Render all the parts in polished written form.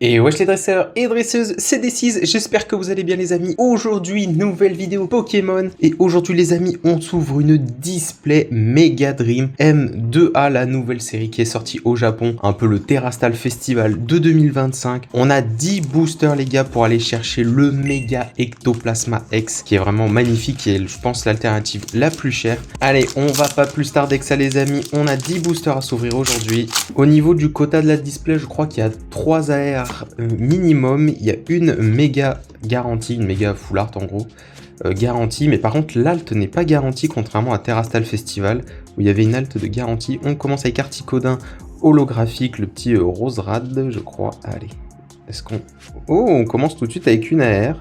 Et wesh les dresseurs et dresseuses, c'est D6, j'espère que vous allez bien les amis. Aujourd'hui, nouvelle vidéo Pokémon. Et aujourd'hui les amis, on s'ouvre une display Mega Dream M2A, la nouvelle série qui est sortie au Japon. Un peu le Terastal Festival de 2025. On a 10 boosters les gars pour aller chercher le Mega Ectoplasma X, qui est vraiment magnifique et je pense l'alternative la plus chère. Allez, on va pas plus tarder que ça les amis, on a 10 boosters à s'ouvrir aujourd'hui. Au niveau du quota de la display, je crois qu'il y a 3 AR minimum, il y a une méga garantie, une méga full art en gros, garantie, mais par contre l'alt n'est pas garantie contrairement à Terastal Festival où il y avait une alt de garantie. On commence avec Articodin holographique, le petit Roserad je crois. Allez, est-ce qu'on... Oh, on commence tout de suite avec une AR.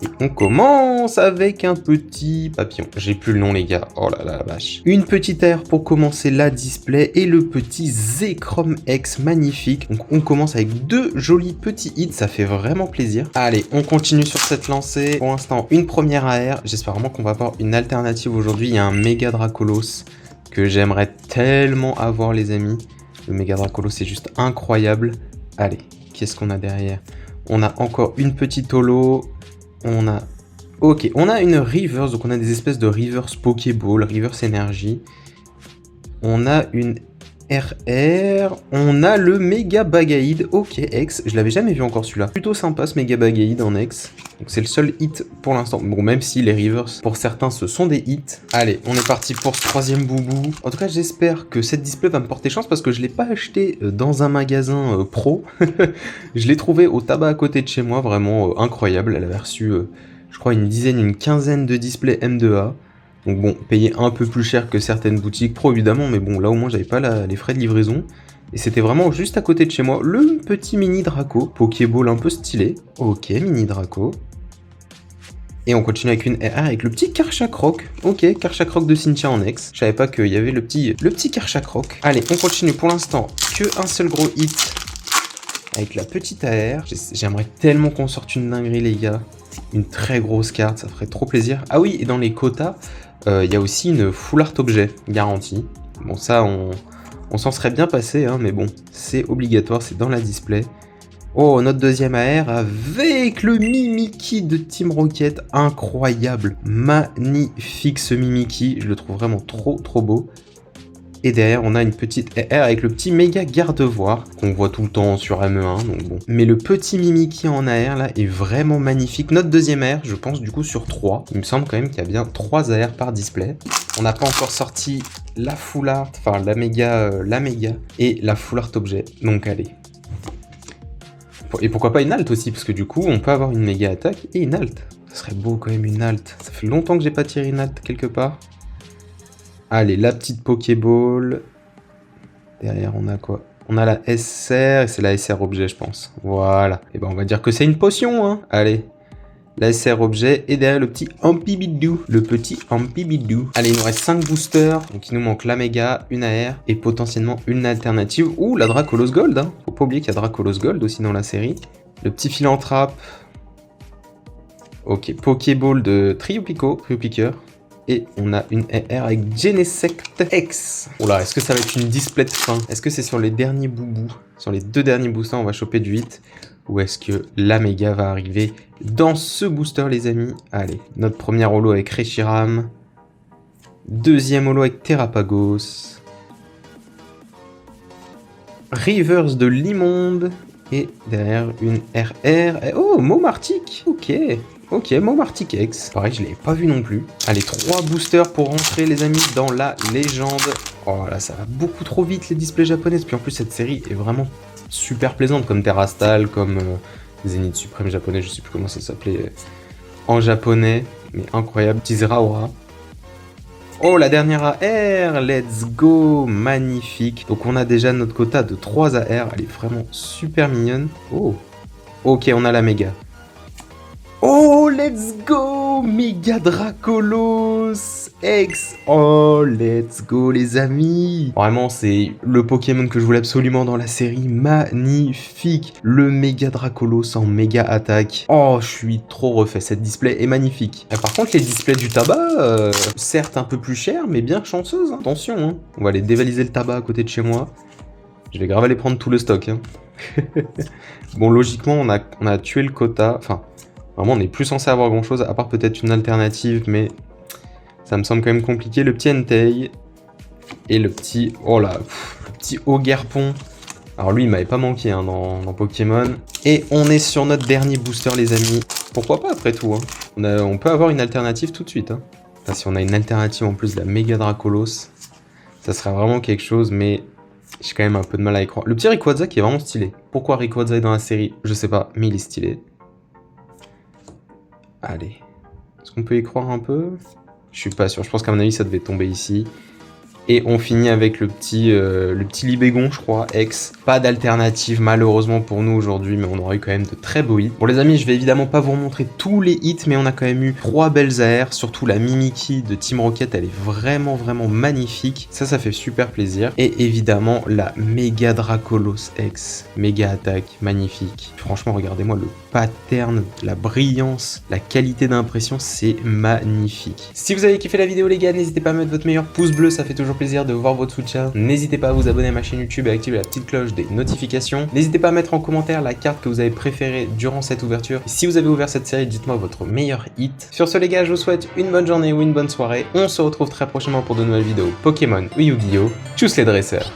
Et on commence avec un petit papillon. J'ai plus le nom les gars. Oh là là la vache. Une petite air pour commencer la display et le petit Zekrom X magnifique. Donc on commence avec deux jolis petits hits. Ça fait vraiment plaisir. Allez, on continue sur cette lancée. Pour l'instant, une première AR. J'espère vraiment qu'on va avoir une alternative aujourd'hui. Il y a un méga Dracolos que j'aimerais tellement avoir les amis. Le méga Dracolos c'est juste incroyable. Allez, qu'est-ce qu'on a derrière? On a encore une petite holo. On a... Ok, on a une reverse, donc on a des espèces de reverse Pokéball, reverse énergie. On a une RR, on a le Mega Bagaïd, ok, X, je l'avais jamais vu encore celui-là. Plutôt sympa ce Mega Bagaïd en X. Donc c'est le seul hit pour l'instant. Bon, même si les reverse, pour certains, ce sont des hits. Allez, on est parti pour ce troisième boubou. En tout cas, j'espère que cette display va me porter chance parce que je ne l'ai pas acheté dans un magasin pro. Je l'ai trouvé au tabac à côté de chez moi, vraiment incroyable. Elle avait reçu, je crois, une quinzaine de displays M2A. Donc bon, payer un peu plus cher que certaines boutiques pro évidemment, mais bon, là au moins j'avais pas les frais de livraison. Et c'était vraiment juste à côté de chez moi, le petit mini Draco, Pokéball un peu stylé. Ok, mini Draco. Et on continue avec une RR avec le petit Karchakroc. Ok, Karchakroc de Cynthia en X. Je savais pas qu'il y avait le petit Karchakroc. Allez, on continue pour l'instant, que un seul gros hit avec la petite AR. J'aimerais tellement qu'on sorte une dinguerie les gars. Une très grosse carte, ça ferait trop plaisir. Ah oui, et dans les quotas, il y a aussi une full art objet garantie. Bon, ça, on s'en serait bien passé, hein, mais bon, c'est obligatoire, c'est dans la display. Oh, notre deuxième AR avec le Mimikyu de Team Rocket, incroyable, magnifique ce Mimikyu, je le trouve vraiment trop beau. Et derrière, on a une petite AR avec le petit méga gardevoir qu'on voit tout le temps sur ME1, donc bon. Mais le petit Mimikyu en AR là est vraiment magnifique. Notre deuxième AR, je pense du coup sur 3. Il me semble quand même qu'il y a bien 3 AR par display. On n'a pas encore sorti la full art, enfin la méga et la full art objet. Donc allez. Et pourquoi pas une alt aussi, parce que du coup, on peut avoir une méga attaque et une alt. Ça serait beau quand même une alt. Ça fait longtemps que j'ai pas tiré une alt quelque part. Allez, la petite Pokéball. Derrière, on a quoi? On a la SR, et c'est la SR objet, je pense. Voilà. Et ben, on va dire que c'est une potion, hein. Allez. La SR objet, et derrière le petit Ampibidou. Le petit Ampibidou. Allez, il nous reste 5 boosters. Donc, il nous manque la méga, une AR, et potentiellement une alternative. Ouh, la Dracolos Gold, hein. Faut pas oublier qu'il y a Dracolos Gold aussi dans la série. Le petit Philanthrape. Ok, Pokéball de Triopiqueur. Et on a une AR avec Genesect X. Oh là, est-ce que ça va être une display de fin? Est-ce que c'est sur les derniers boubous? Sur les deux derniers boosters, on va choper du 8? Ou est-ce que la méga va arriver dans ce booster, les amis? Allez, notre première holo avec Reshiram. Deuxième holo avec Terrapagos. Reverse de l'immonde. Et derrière, une RR. Oh, Momartic. Ok. Ok, Momartic X. Pareil, je ne l'avais pas vu non plus. Allez, 3 boosters pour rentrer, les amis, dans la légende. Oh là, ça va beaucoup trop vite, les displays japonaises. Puis en plus, cette série est vraiment super plaisante, comme Terastal, comme Zenith Suprême japonais. Je sais plus comment ça s'appelait en japonais, mais incroyable. Tizeraora. Oh, la dernière AR, let's go, magnifique. Donc on a déjà notre quota de 3 AR, elle est vraiment super mignonne. Oh, ok, on a la méga. Oh, let's go, Mega Dracolos X. Oh, let's go, les amis. Vraiment, c'est le Pokémon que je voulais absolument dans la série. Magnifique. Le Mega Dracolos en méga attaque. Oh, je suis trop refait. Cette display est magnifique. Et par contre, les displays du tabac, certes un peu plus chers, mais bien chanceuses. Hein. Attention, hein. On va aller dévaliser le tabac à côté de chez moi. Je vais grave aller prendre tout le stock. Hein. Bon, logiquement, on a tué le quota. Enfin, vraiment, on n'est plus censé avoir grand-chose, à part peut-être une alternative, mais ça me semble quand même compliqué. Le petit Entei et le petit... Oh là, le petit Ogerpon. Alors lui, il m'avait pas manqué hein, dans Pokémon. Et on est sur notre dernier booster, les amis. Pourquoi pas, après tout hein. On peut avoir une alternative tout de suite. Hein. Enfin, si on a une alternative en plus de la Mega Dracolos, ça serait vraiment quelque chose, mais j'ai quand même un peu de mal à y croire. Le petit Rayquaza qui est vraiment stylé. Pourquoi Rayquaza est dans la série? Je sais pas, mais il est stylé. Allez. Est-ce qu'on peut y croire un peu? Je suis pas sûr. Je pense qu'à mon avis, ça devait tomber ici. Et on finit avec le petit Libégon, je crois, ex. Pas d'alternative, malheureusement pour nous aujourd'hui, mais on aura eu quand même de très beaux hits. Bon les amis, je vais évidemment pas vous remontrer tous les hits, mais on a quand même eu 3 belles AR, surtout la Mimikyu de Team Rocket, elle est vraiment magnifique. Ça fait super plaisir. Et évidemment, la Mega Dracolos X, méga attaque, magnifique. Franchement, regardez-moi le pattern, la brillance, la qualité d'impression, c'est magnifique. Si vous avez kiffé la vidéo les gars, n'hésitez pas à mettre votre meilleur pouce bleu, ça fait toujours plaisir de voir votre soutien. N'hésitez pas à vous abonner à ma chaîne YouTube et à activer la petite cloche des notifications. N'hésitez pas à mettre en commentaire la carte que vous avez préférée durant cette ouverture. Et si vous avez ouvert cette série, dites-moi votre meilleur hit. Sur ce les gars, je vous souhaite une bonne journée ou une bonne soirée. On se retrouve très prochainement pour de nouvelles vidéos Pokémon ou Yu-Gi-Oh! Tchuss les dresseurs.